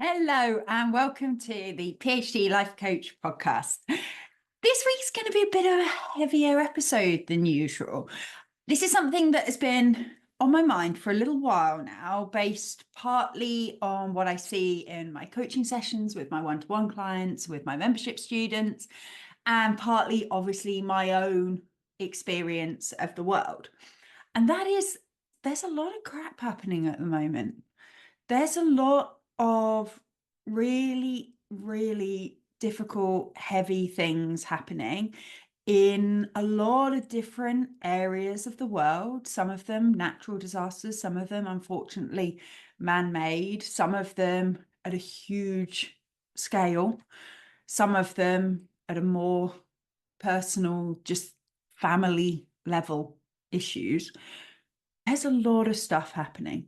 Hello, and welcome to the PhD Life Coach podcast. This week's going to be a bit of a heavier episode than usual. This is something that has been on my mind for a little while now, based partly on what I see in my coaching sessions with my one-to-one clients, with my membership students, and partly, obviously, my own experience of the world. And that is, there's a lot of crap happening at the moment. There's a lot of really, really difficult, heavy things happening in a lot of different areas of the world. Some of them natural disasters, some of them, unfortunately, man-made, some of them at a huge scale, some of them at a more personal, just family level issues. There's a lot of stuff happening.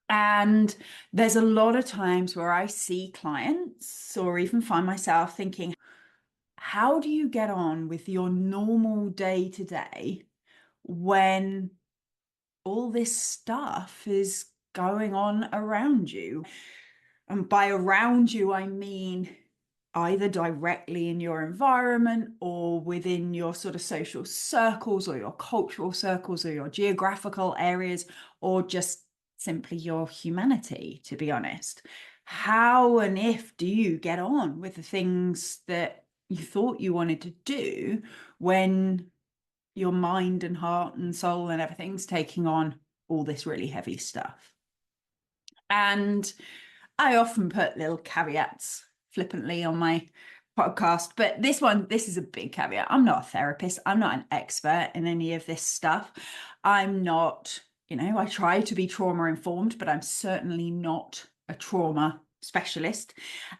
And there's a lot of times where I see clients or even find myself thinking, how do you get on with your normal day to day when all this stuff is going on around you? And by around you, I mean either directly in your environment or within your sort of social circles or your cultural circles or your geographical areas or just simply your humanity, to be honest. How and if do you get on with the things that you thought you wanted to do when your mind and heart and soul and everything's taking on all this really heavy stuff? And I often put little caveats flippantly on my podcast, but this is a big caveat. I'm not a therapist. I'm not an expert in any of this stuff. I'm not, I try to be trauma informed, but I'm certainly not a trauma specialist.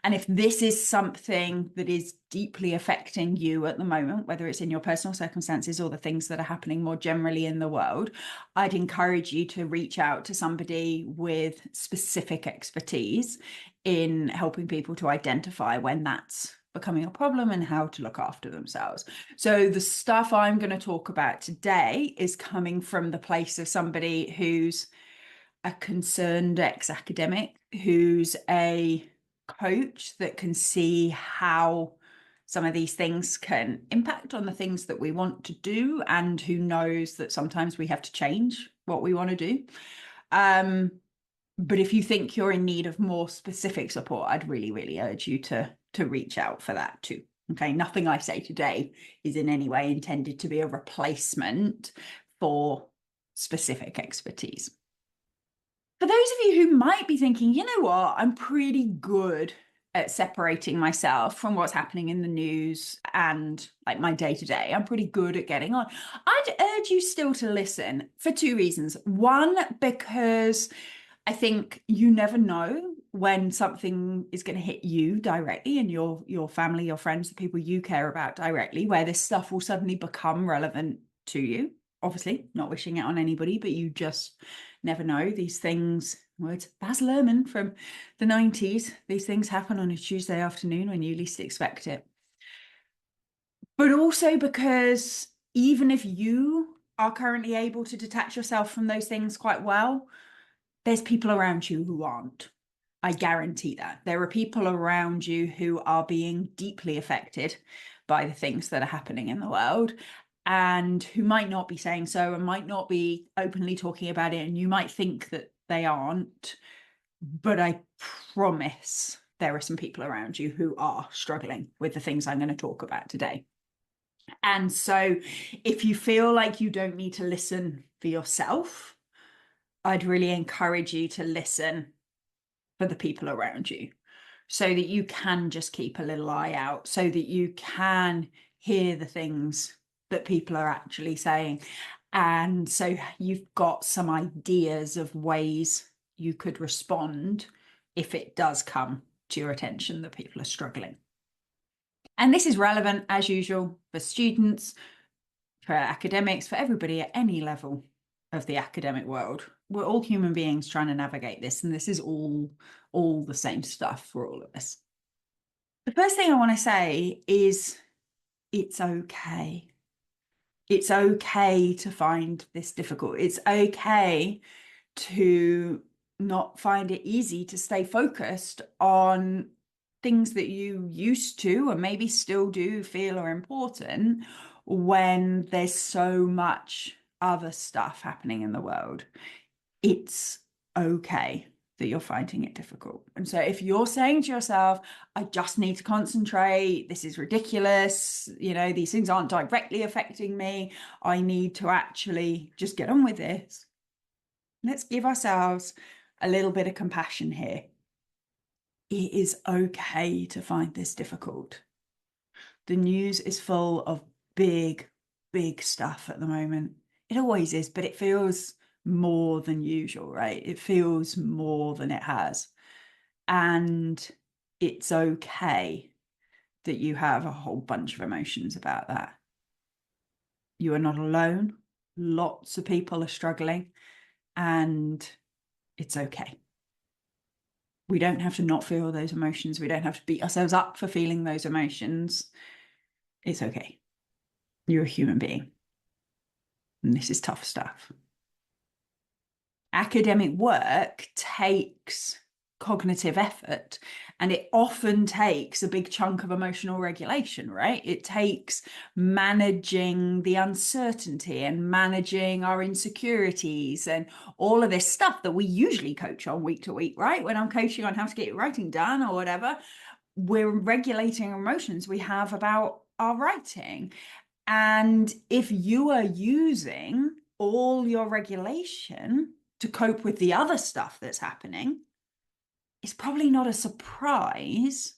And if this is something that is deeply affecting you at the moment, whether it's in your personal circumstances or the things that are happening more generally in the world, I'd encourage you to reach out to somebody with specific expertise in helping people to identify when that's becoming a problem and how to look after themselves. So the stuff I'm going to talk about today is coming from the place of somebody who's a concerned ex-academic, who's a coach that can see how some of these things can impact on the things that we want to do, and who knows that sometimes we have to change what we want to do. But if you think you're in need of more specific support, I'd really, really urge you to reach out for that too. Okay, nothing I say today is in any way intended to be a replacement for specific expertise. For those of you who might be thinking, you know what, I'm pretty good at separating myself from what's happening in the news and like my day to day. I'm pretty good at getting on. I'd urge you still to listen for two reasons. One, because I think you never know when something is going to hit you directly and your family, your friends, the people you care about directly, where this stuff will suddenly become relevant to you. Obviously, not wishing it on anybody, but you just never know. These things, words Baz Luhrmann from the 90s, these things happen on a Tuesday afternoon when you least expect it. But also because even if you are currently able to detach yourself from those things quite well, there's people around you who aren't. I guarantee that. There are people around you who are being deeply affected by the things that are happening in the world, and who might not be saying so and might not be openly talking about it. And you might think that they aren't, but I promise there are some people around you who are struggling with the things I'm going to talk about today. And so if you feel like you don't need to listen for yourself, I'd really encourage you to listen for the people around you so that you can just keep a little eye out, so that you can hear the things that people are actually saying. And so you've got some ideas of ways you could respond if it does come to your attention that people are struggling. And this is relevant, as usual, for students, for academics, for everybody at any level of the academic world. We're all human beings trying to navigate this, and this is all the same stuff for all of us. The first thing I want to say is it's okay. It's okay to find this difficult. It's okay to not find it easy to stay focused on things that you used to and maybe still do feel are important when there's so much other stuff happening in the world. It's okay that you're finding it difficult. And so if you're saying to yourself, I just need to concentrate, this is ridiculous, these things aren't directly affecting me, I need to actually just get on with this. Let's give ourselves a little bit of compassion here. It is okay to find this difficult. The news is full of big, big stuff at the moment. It always is, but it feels more than usual, right? It feels more than it has. And it's okay that you have a whole bunch of emotions about that. You are not alone. Lots of people are struggling, and it's okay. We don't have to not feel those emotions. We don't have to beat ourselves up for feeling those emotions. It's okay. You're a human being. And this is tough stuff. Academic work takes cognitive effort, and it often takes a big chunk of emotional regulation, right? It takes managing the uncertainty and managing our insecurities and all of this stuff that we usually coach on week to week, right? When I'm coaching on how to get your writing done or whatever, we're regulating emotions we have about our writing. And if you are using all your regulation to cope with the other stuff that's happening, it's probably not a surprise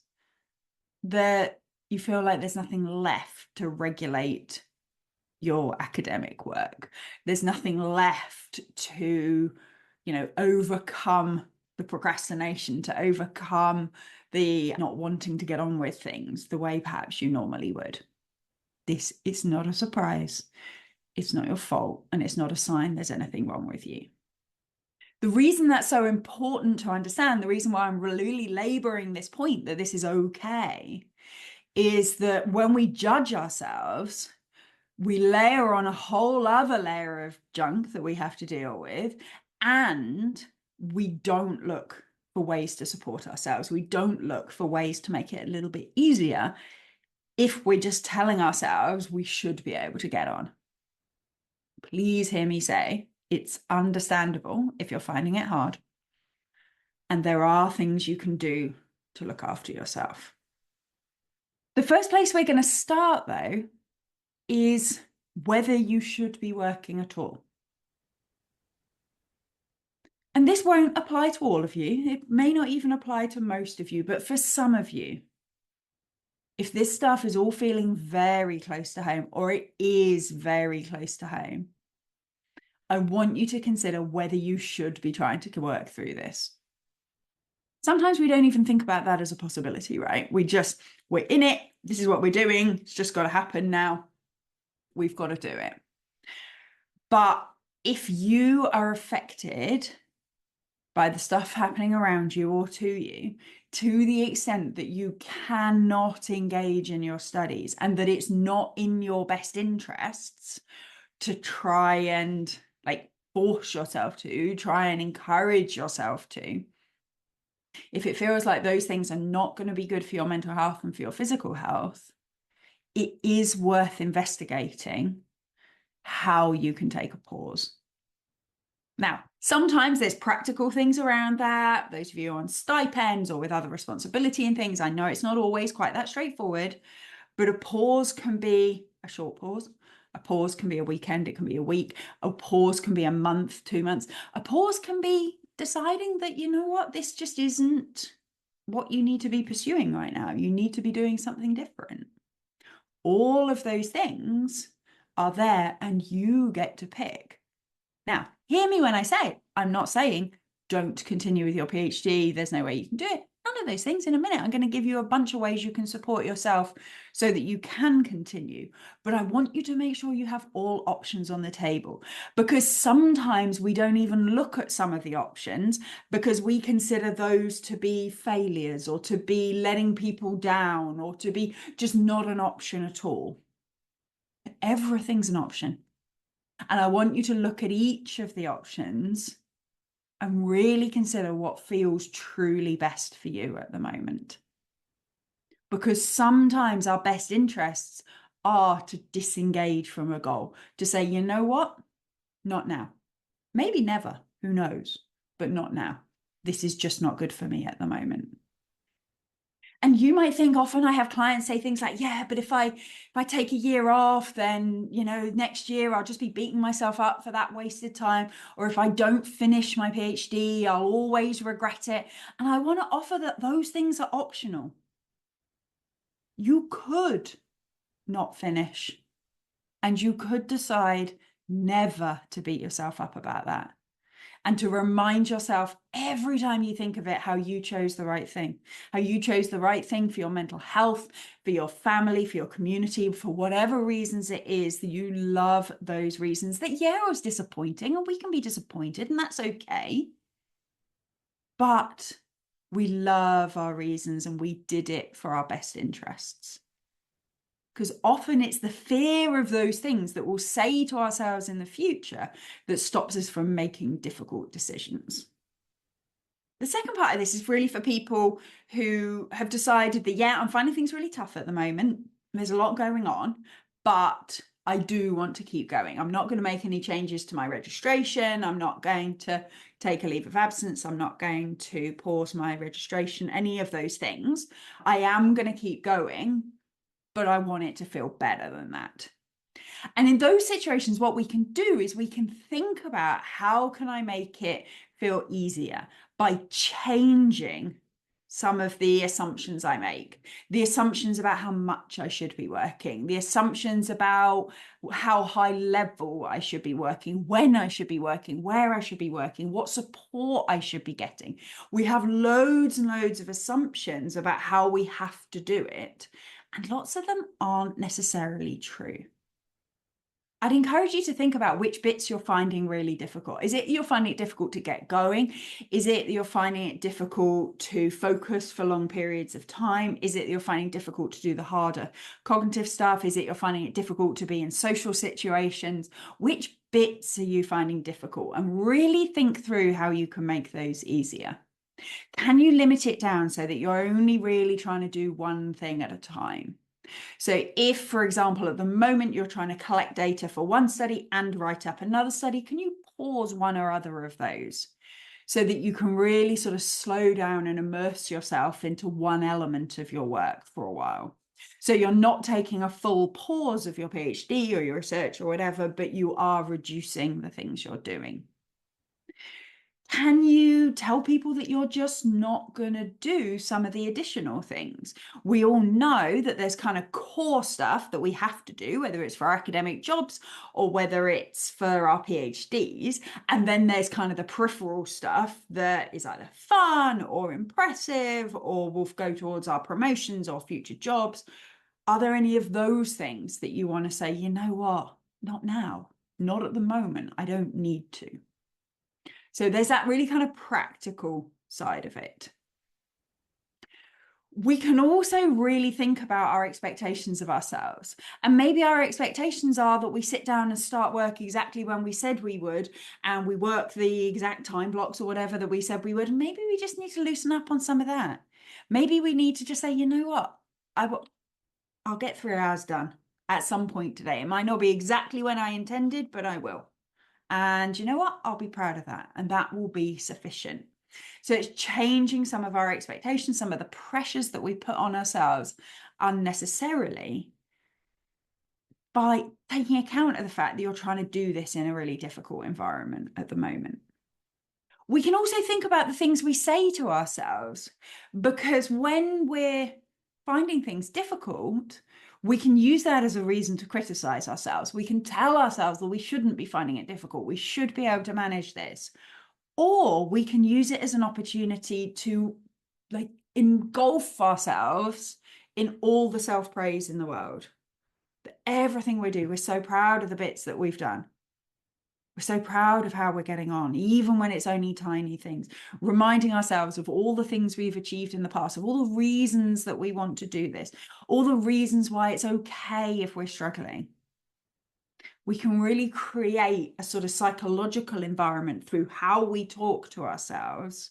that you feel like there's nothing left to regulate your academic work. There's nothing left to, overcome the procrastination, to overcome the not wanting to get on with things the way perhaps you normally would. This is not a surprise. It's not your fault, and it's not a sign there's anything wrong with you. The reason that's so important to understand, the reason why I'm really laboring this point that this is okay, is that when we judge ourselves, we layer on a whole other layer of junk that we have to deal with, and we don't look for ways to support ourselves. We don't look for ways to make it a little bit easier if we're just telling ourselves we should be able to get on. Please hear me say, it's understandable if you're finding it hard. And there are things you can do to look after yourself. The first place we're going to start, though, is whether you should be working at all. And this won't apply to all of you. It may not even apply to most of you, but for some of you, if this stuff is all feeling very close to home, or it is very close to home, I want you to consider whether you should be trying to work through this. Sometimes we don't even think about that as a possibility, right? We're in it. This is what we're doing. It's just got to happen now. We've got to do it. But if you are affected by the stuff happening around you or to you, to the extent that you cannot engage in your studies and that it's not in your best interests to try and force yourself to, try and encourage yourself to, if it feels like those things are not going to be good for your mental health and for your physical health, it is worth investigating how you can take a pause. Now, sometimes there's practical things around that. Those of you on stipends or with other responsibility and things, I know it's not always quite that straightforward, but a pause can be a short pause. A pause can be a weekend. It can be a week. A pause can be a month, 2 months. A pause can be deciding that, you know what, this just isn't what you need to be pursuing right now. You need to be doing something different. All of those things are there, and you get to pick. Now, hear me when I say, I'm not saying don't continue with your PhD. There's no way you can do it. None of those things. In a minute, I'm going to give you a bunch of ways you can support yourself so that you can continue. But I want you to make sure you have all options on the table, because sometimes we don't even look at some of the options because we consider those to be failures or to be letting people down or to be just not an option at all. Everything's an option. And I want you to look at each of the options and really consider what feels truly best for you at the moment. Because sometimes our best interests are to disengage from a goal, to say, you know what? Not now. Maybe never, who knows, but not now. This is just not good for me at the moment. And you might think, often I have clients say things like, yeah, but if I take a year off, then, next year I'll just be beating myself up for that wasted time. Or if I don't finish my PhD, I'll always regret it. And I want to offer that those things are optional. You could not finish, and you could decide never to beat yourself up about that. And to remind yourself every time you think of it, how you chose the right thing, how you chose the right thing for your mental health, for your family, for your community, for whatever reasons it is that you love those reasons. That, yeah, it was disappointing, and we can be disappointed, and that's okay. But we love our reasons, and we did it for our best interests. Because often it's the fear of those things that we'll say to ourselves in the future that stops us from making difficult decisions. The second part of this is really for people who have decided that, yeah, I'm finding things really tough at the moment. There's a lot going on, but I do want to keep going. I'm not going to make any changes to my registration. I'm not going to take a leave of absence. I'm not going to pause my registration, any of those things. I am going to keep going, but I want it to feel better than that. And in those situations, what we can do is we can think about, how can I make it feel easier by changing some of the assumptions I make, the assumptions about how much I should be working, the assumptions about how high level I should be working, when I should be working, where I should be working, what support I should be getting. We have loads and loads of assumptions about how we have to do it, and lots of them aren't necessarily true. I'd encourage you to think about which bits you're finding really difficult. Is it you're finding it difficult to get going? Is it you're finding it difficult to focus for long periods of time? Is it you're finding it difficult to do the harder cognitive stuff? Is it you're finding it difficult to be in social situations? Which bits are you finding difficult? And really think through how you can make those easier. Can you limit it down so that you're only really trying to do one thing at a time? So if, for example, at the moment you're trying to collect data for one study and write up another study, can you pause one or other of those so that you can really sort of slow down and immerse yourself into one element of your work for a while? So you're not taking a full pause of your PhD or your research or whatever, but you are reducing the things you're doing. Can you tell people that you're just not going to do some of the additional things? We all know that there's kind of core stuff that we have to do, whether it's for academic jobs or whether it's for our PhDs. And then there's kind of the peripheral stuff that is either fun or impressive or will go towards our promotions or future jobs. Are there any of those things that you want to say, you know what, not now, not at the moment, I don't need to? So there's that really kind of practical side of it. We can also really think about our expectations of ourselves. And maybe our expectations are that we sit down and start work exactly when we said we would, and we work the exact time blocks or whatever that we said we would. Maybe we just need to loosen up on some of that. Maybe we need to just say, you know what, I'll get 3 hours done at some point today. It might not be exactly when I intended, but I will. And you know what? I'll be proud of that. And that will be sufficient. So it's changing some of our expectations, some of the pressures that we put on ourselves unnecessarily, by taking account of the fact that you're trying to do this in a really difficult environment at the moment. We can also think about the things we say to ourselves, because when we're finding things difficult, we can use that as a reason to criticize ourselves. We can tell ourselves that we shouldn't be finding it difficult. We should be able to manage this. Or we can use it as an opportunity to engulf ourselves in all the self-praise in the world. That everything we do, we're so proud of the bits that we've done. We're so proud of how we're getting on, even when it's only tiny things, reminding ourselves of all the things we've achieved in the past, of all the reasons that we want to do this, all the reasons why it's okay if we're struggling. we can really create a sort of psychological environment through how we talk to ourselves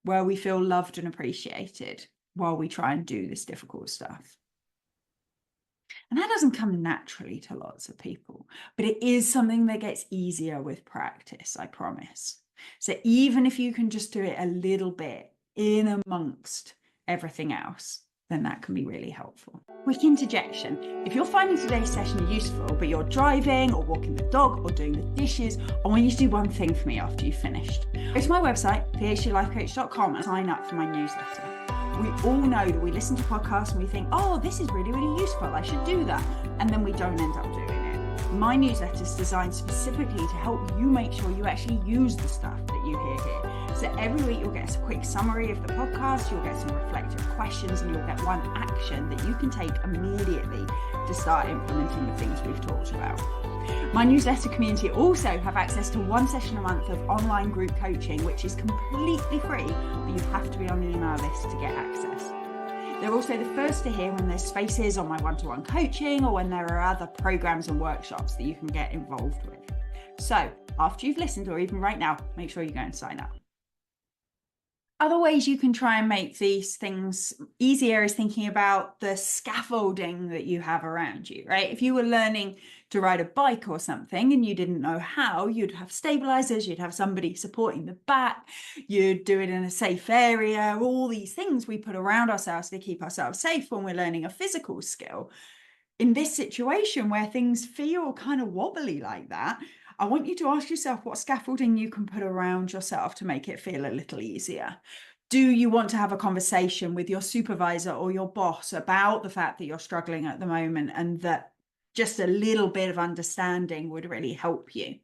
where we feel loved and appreciated while we try and do this difficult stuff. And that doesn't come naturally to lots of people, but it is something that gets easier with practice, I promise. So even if you can just do it a little bit in amongst everything else, then that can be really helpful. Quick interjection. If you're finding today's session useful, but you're driving or walking the dog or doing the dishes, I want you to do one thing for me after you've finished. Go to my website, phdlifecoach.com, and sign up for my newsletter. We all know that we listen to podcasts and we think, oh, this is really, really useful, I should do that. And then we don't end up doing it. My newsletter is designed specifically to help you make sure you actually use the stuff that you hear here. So every week you'll get a quick summary of the podcast, you'll get some reflective questions, and you'll get one action that you can take immediately to start implementing the things we've talked about. My newsletter community also have access to 1 session a month of online group coaching, which is completely free, but you have to be on the email list to get access. They're also the first to hear when there's spaces on my one-to-one coaching or when there are other programs and workshops that you can get involved with. So after you've listened, or even right now, make sure you go and sign up. Other ways you can try and make these things easier is thinking about the scaffolding that you have around you, right? If you were learning to ride a bike or something and you didn't know how, you'd have stabilizers, you'd have somebody supporting the back, you'd do it in a safe area, all these things we put around ourselves to keep ourselves safe when we're learning a physical skill. In this situation where things feel kind of wobbly like that, I want you to ask yourself what scaffolding you can put around yourself to make it feel a little easier. Do you want to have a conversation with your supervisor or your boss about the fact that you're struggling at the moment and that just a little bit of understanding would really help you?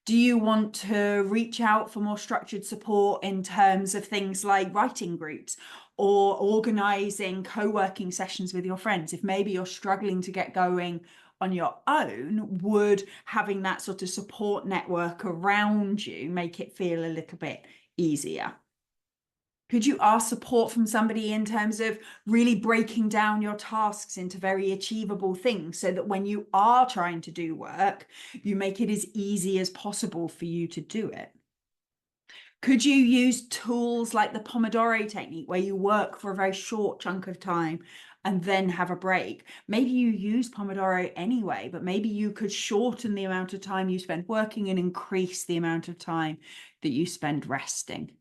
Do you want to reach out for more structured support in terms of things like writing groups or organizing co-working sessions with your friends? If maybe you're struggling to get going on your own, would having that sort of support network around you make it feel a little bit easier? Could you ask support from somebody in terms of really breaking down your tasks into very achievable things so that when you are trying to do work, you make it as easy as possible for you to do it? Could you use tools like the Pomodoro technique where you work for a very short chunk of time and then have a break? Maybe you use Pomodoro anyway, but maybe you could shorten the amount of time you spend working and increase the amount of time that you spend resting.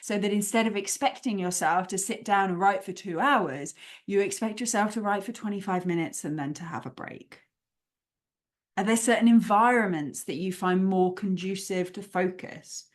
So that instead of expecting yourself to sit down and write for 2 hours, you expect yourself to write for 25 minutes and then to have a break. Are there certain environments that you find more conducive to focus?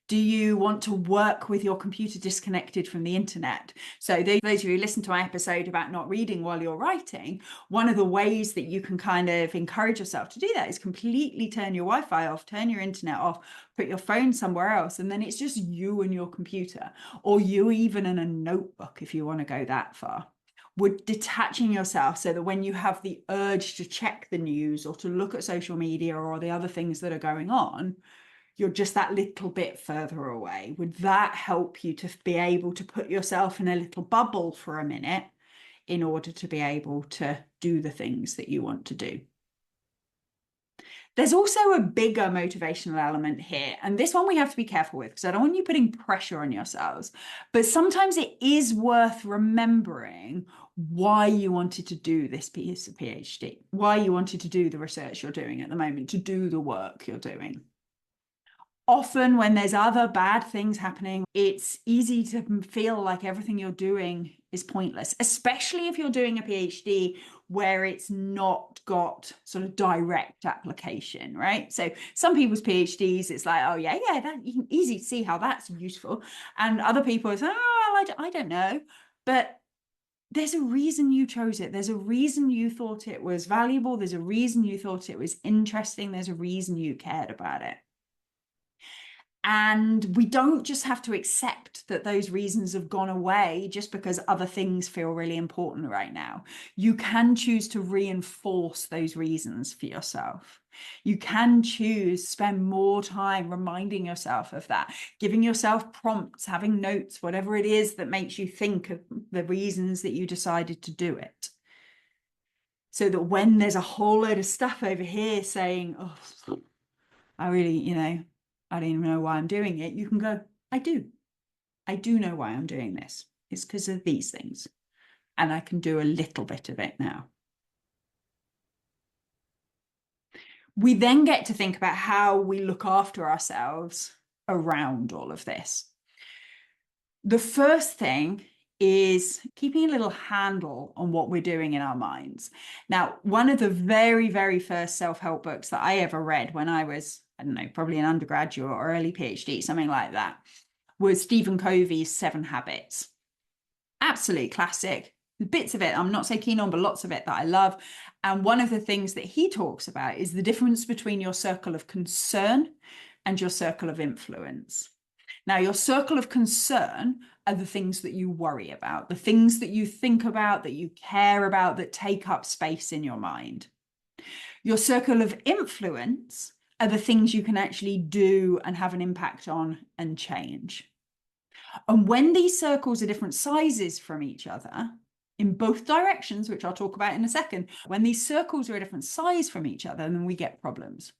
Do you want to work with your computer disconnected from the internet? So those of you who listen to my episode about not reading while you're writing, one of the ways that you can kind of encourage yourself to do that is completely turn your Wi-Fi off, turn your internet off, put your phone somewhere else, and then it's just you and your computer, or you even in a notebook if you want to go that far. Would detaching yourself so that when you have the urge to check the news or to look at social media or the other things that are going on, you're just that little bit further away. Would that help you to be able to put yourself in a little bubble for a minute in order to be able to do the things that you want to do? There's also a bigger motivational element here, and this one we have to be careful with because I don't want you putting pressure on yourselves, but sometimes it is worth remembering why you wanted to do this piece of PhD, why you wanted to do the research you're doing at the moment, to do the work you're doing. Often when there's other bad things happening, it's easy to feel like everything you're doing is pointless, especially if you're doing a PhD where it's not got sort of direct application, right? So some people's PhDs, it's like, oh yeah, that you can easy to see how that's useful. And other people, it's, oh, I don't know. But there's a reason you chose it. There's a reason you thought it was valuable. There's a reason you thought it was interesting. There's a reason you cared about it. And we don't just have to accept that those reasons have gone away just because other things feel really important right now. You can choose to reinforce those reasons for yourself. You can choose to spend more time reminding yourself of that, giving yourself prompts, having notes, whatever it is that makes you think of the reasons that you decided to do it. So that when there's a whole load of stuff over here saying, oh, I really, I don't even know why I'm doing it, you can go, I do. I do know why I'm doing this. It's because of these things. And I can do a little bit of it now. We then get to think about how we look after ourselves around all of this. The first thing is keeping a little handle on what we're doing in our minds. Now, one of the very, very first self-help books that I ever read when I was, I don't know, probably an undergraduate or early PhD, something like that, was Stephen Covey's 7 Habits. Absolute classic. Bits of it I'm not so keen on, but lots of it that I love. And one of the things that he talks about is the difference between your circle of concern and your circle of influence. Now, your circle of concern are the things that you worry about, the things that you think about, that you care about, that take up space in your mind. Your circle of influence are the things you can actually do and have an impact on and change. And when these circles are different sizes from each other, in both directions, which I'll talk about in a second, when these circles are a different size from each other, then we get problems.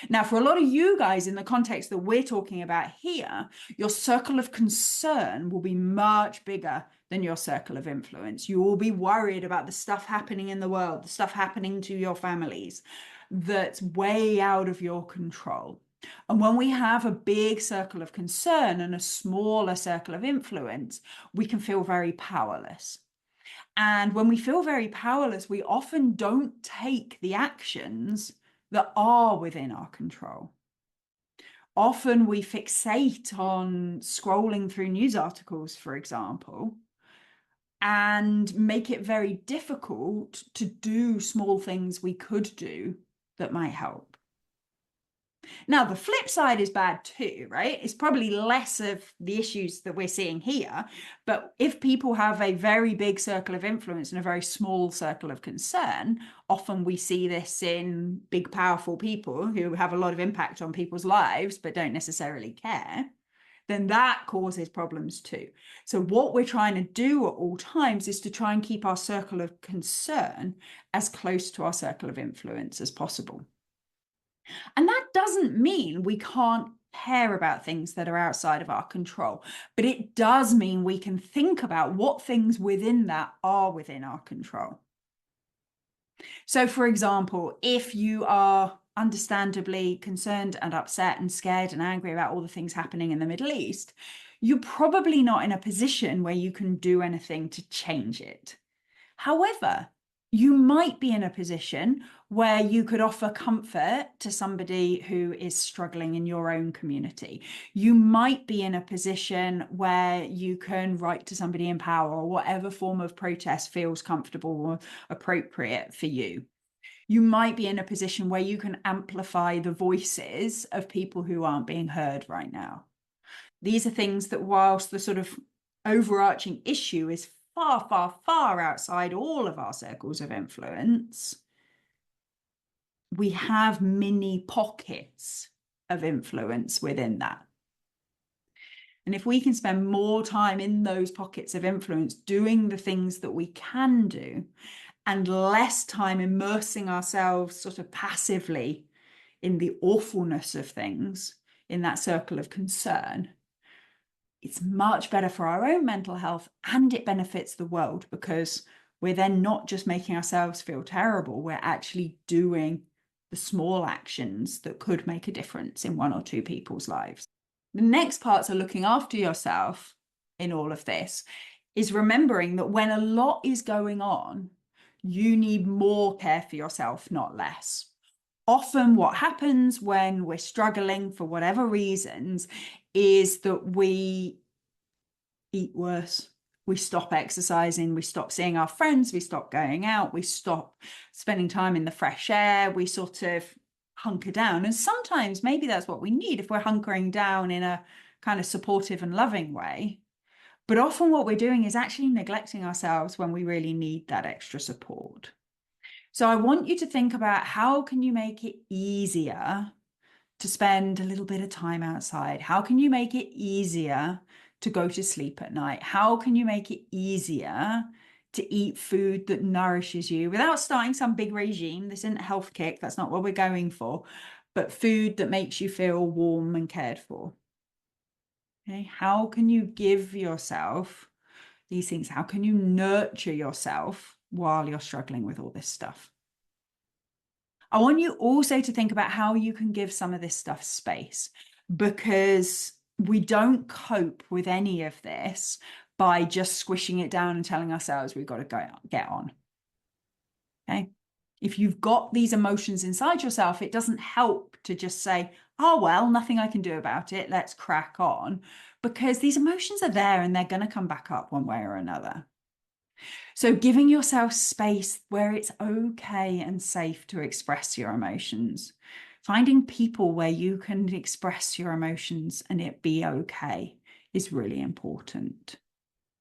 Now, for a lot of you guys, in the context that we're talking about here, your circle of concern will be much bigger than your circle of influence. You will be worried about the stuff happening in the world, the stuff happening to your families that's way out of your control. And when we have a big circle of concern and a smaller circle of influence, we can feel very powerless. And when we feel very powerless, we often don't take the actions that are within our control. Often we fixate on scrolling through news articles, for example, and make it very difficult to do small things we could do that might help. Now, the flip side is bad too, right? It's probably less of the issues that we're seeing here. But if people have a very big circle of influence and a very small circle of concern, often we see this in big, powerful people who have a lot of impact on people's lives, but don't necessarily care. Then that causes problems too. So what we're trying to do at all times is to try and keep our circle of concern as close to our circle of influence as possible. And that doesn't mean we can't care about things that are outside of our control, but it does mean we can think about what things within that are within our control. So, for example, if you are understandably concerned and upset and scared and angry about all the things happening in the Middle East, you're probably not in a position where you can do anything to change it. However, you might be in a position where you could offer comfort to somebody who is struggling in your own community. You might be in a position where you can write to somebody in power, or whatever form of protest feels comfortable or appropriate for you. You might be in a position where you can amplify the voices of people who aren't being heard right now. These are things that, whilst the sort of overarching issue is far, far, far outside all of our circles of influence, we have mini pockets of influence within that. And if we can spend more time in those pockets of influence doing the things that we can do, and less time immersing ourselves sort of passively in the awfulness of things in that circle of concern, it's much better for our own mental health, and it benefits the world, because we're then not just making ourselves feel terrible, we're actually doing the small actions that could make a difference in 1 or 2 people's lives. The next part of looking after yourself in all of this is remembering that when a lot is going on, you need more care for yourself, not less. Often what happens when we're struggling for whatever reasons is that we eat worse. We stop exercising, we stop seeing our friends, we stop going out, we stop spending time in the fresh air, we sort of hunker down. And sometimes maybe that's what we need if we're hunkering down in a kind of supportive and loving way. But often what we're doing is actually neglecting ourselves when we really need that extra support. So I want you to think about, how can you make it easier to spend a little bit of time outside? How can you make it easier to go to sleep at night? How can you make it easier to eat food that nourishes you without starting some big regime. This isn't a health kick. That's not what we're going for. But food that makes you feel warm and cared for. Okay, how can you give yourself these things? How can you nurture yourself while you're struggling with all this stuff? I want you also to think about how you can give some of this stuff space, because we don't cope with any of this by just squishing it down and telling ourselves we've got to go get on. Okay. If you've got these emotions inside yourself, it doesn't help to just say, oh, well, nothing I can do about it. Let's crack on. Because these emotions are there and they're going to come back up one way or another. So giving yourself space where it's okay and safe to express your emotions. Finding people where you can express your emotions and it be okay is really important.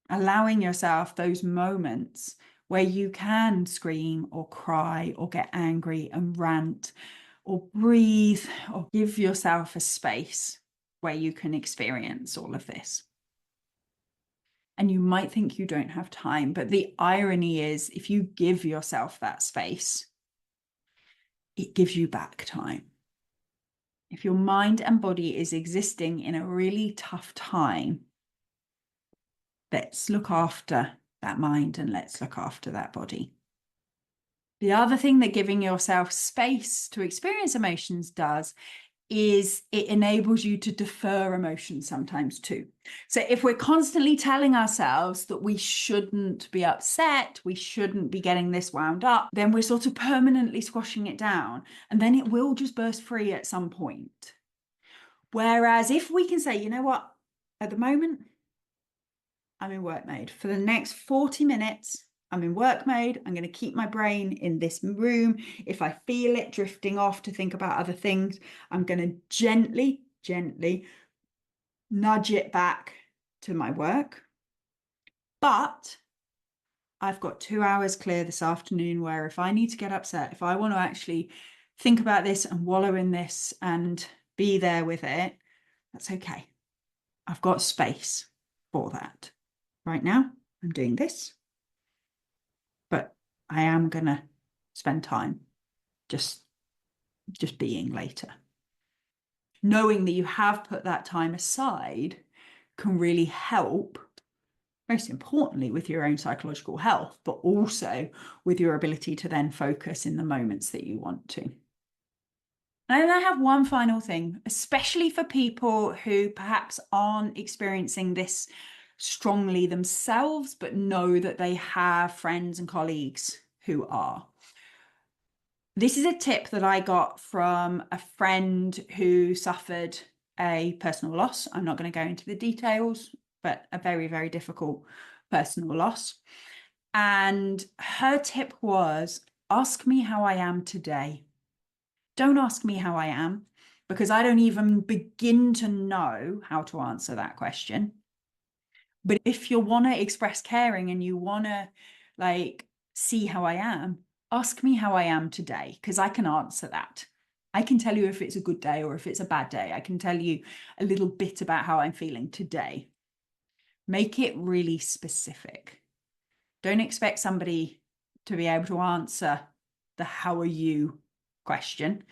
Allowing yourself those moments where you can scream or cry or get angry and rant or breathe or give yourself a space where you can experience all of this. And you might think you don't have time, but the irony is if you give yourself that space, it gives you back time. If your mind and body is existing in a really tough time, let's look after that mind and let's look after that body. The other thing that giving yourself space to experience emotions does is it enables you to defer emotions sometimes too. So if we're constantly telling ourselves that we shouldn't be upset, we shouldn't be getting this wound up, then we're sort of permanently squashing it down, and then it will just burst free at some point. Whereas if we can say, you know what, at the moment, I'm in work mode. For the next 40 minutes, I'm in work mode. I'm going to keep my brain in this room. If I feel it drifting off to think about other things, I'm going to gently nudge it back to my work. But I've got 2 hours clear this afternoon where if I need to get upset, if I want to actually think about this and wallow in this and be there with it, that's okay. I've got space for that. Right now, I'm doing this, but I am going to spend time just being later. Knowing that you have put that time aside can really help, most importantly, with your own psychological health, but also with your ability to then focus in the moments that you want to. And then I have one final thing, especially for people who perhaps aren't experiencing this strongly themselves, but know that they have friends and colleagues who are. This is a tip that I got from a friend who suffered a personal loss. I'm not going to go into the details, but a very, very difficult personal loss. And her tip was, ask me how I am today. Don't ask me how I am, because I don't even begin to know how to answer that question. But if you want to express caring and you want to see how I am, ask me how I am today, because I can answer that. I can tell you if it's a good day or if it's a bad day. I can tell you a little bit about how I'm feeling today. Make it really specific. Don't expect somebody to be able to answer the how are you question,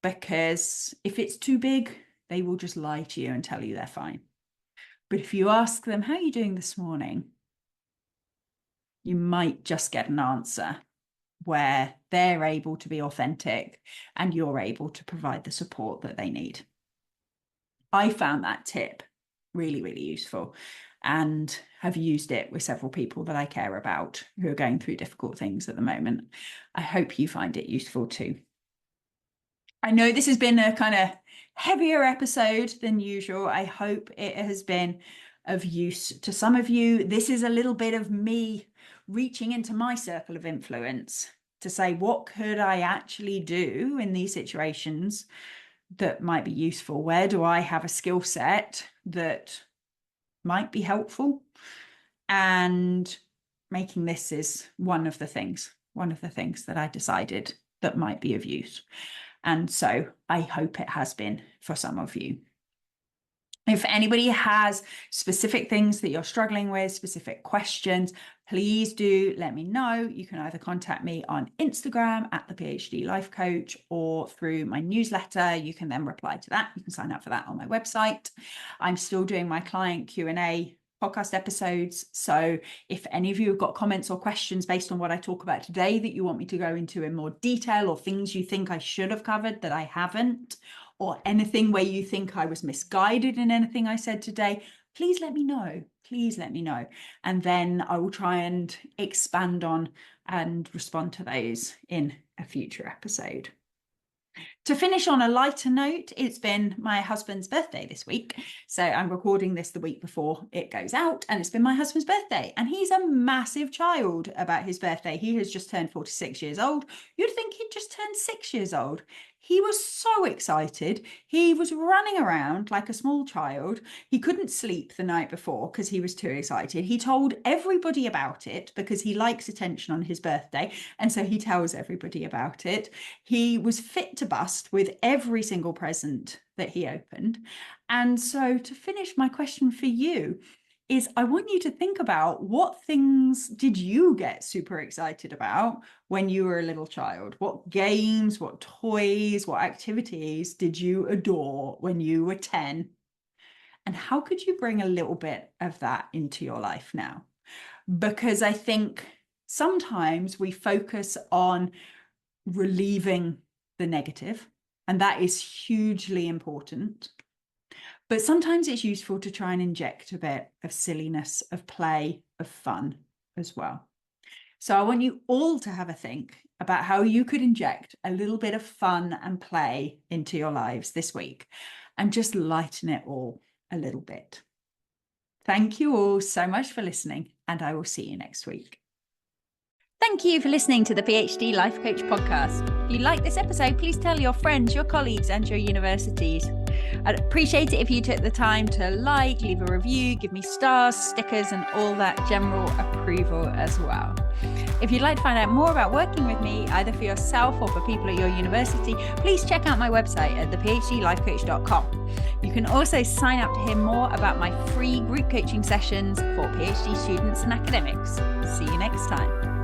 because if it's too big, they will just lie to you and tell you they're fine. But if you ask them, how are you doing this morning? You might just get an answer where they're able to be authentic and you're able to provide the support that they need. I found that tip really, really useful and have used it with several people that I care about who are going through difficult things at the moment. I hope you find it useful too. I know this has been a kind of heavier episode than usual. I hope it has been of use to some of you. This is a little bit of me reaching into my circle of influence to say, what could I actually do in these situations that might be useful? Where do I have a skill set that might be helpful? And making this is one of the things that I decided that might be of use. And so I hope it has been for some of you. If anybody has specific things that you're struggling with, specific questions, please do let me know. You can either contact me on Instagram at the PhD Life Coach or through my newsletter. You can then reply to that. You can sign up for that on my website. I'm still doing my client Q&A podcast episodes. So if any of you have got comments or questions based on what I talk about today that you want me to go into in more detail, or things you think I should have covered that I haven't, or anything where you think I was misguided in anything I said today, please let me know. Please let me know. And then I will try and expand on and respond to those in a future episode. To finish on a lighter note, it's been my husband's birthday this week. So I'm recording this the week before it goes out, and it's been my husband's birthday. And he's a massive child about his birthday. He has just turned 46 years old. You'd think he'd just turned 6 years old. He was so excited. He was running around like a small child. He couldn't sleep the night before because he was too excited. He told everybody about it because he likes attention on his birthday. And so he tells everybody about it. He was fit to bust with every single present that he opened. And so to finish, my question for you is, I want you to think about, what things did you get super excited about when you were a little child? What games, what toys, what activities did you adore when you were 10? And how could you bring a little bit of that into your life now? Because I think sometimes we focus on relieving the negative, and that is hugely important. But sometimes it's useful to try and inject a bit of silliness, of play, of fun as well. So I want you all to have a think about how you could inject a little bit of fun and play into your lives this week and just lighten it all a little bit. Thank you all so much for listening, and I will see you next week. Thank you for listening to the PhD Life Coach podcast. If you like this episode, please tell your friends, your colleagues, and your universities. I'd appreciate it if you took the time to leave a review, give me stars, stickers, and all that general approval as well. If you'd like to find out more about working with me, either for yourself or for people at your university, please check out my website at thephdlifecoach.com. You can also sign up to hear more about my free group coaching sessions for PhD students and academics. See you next time.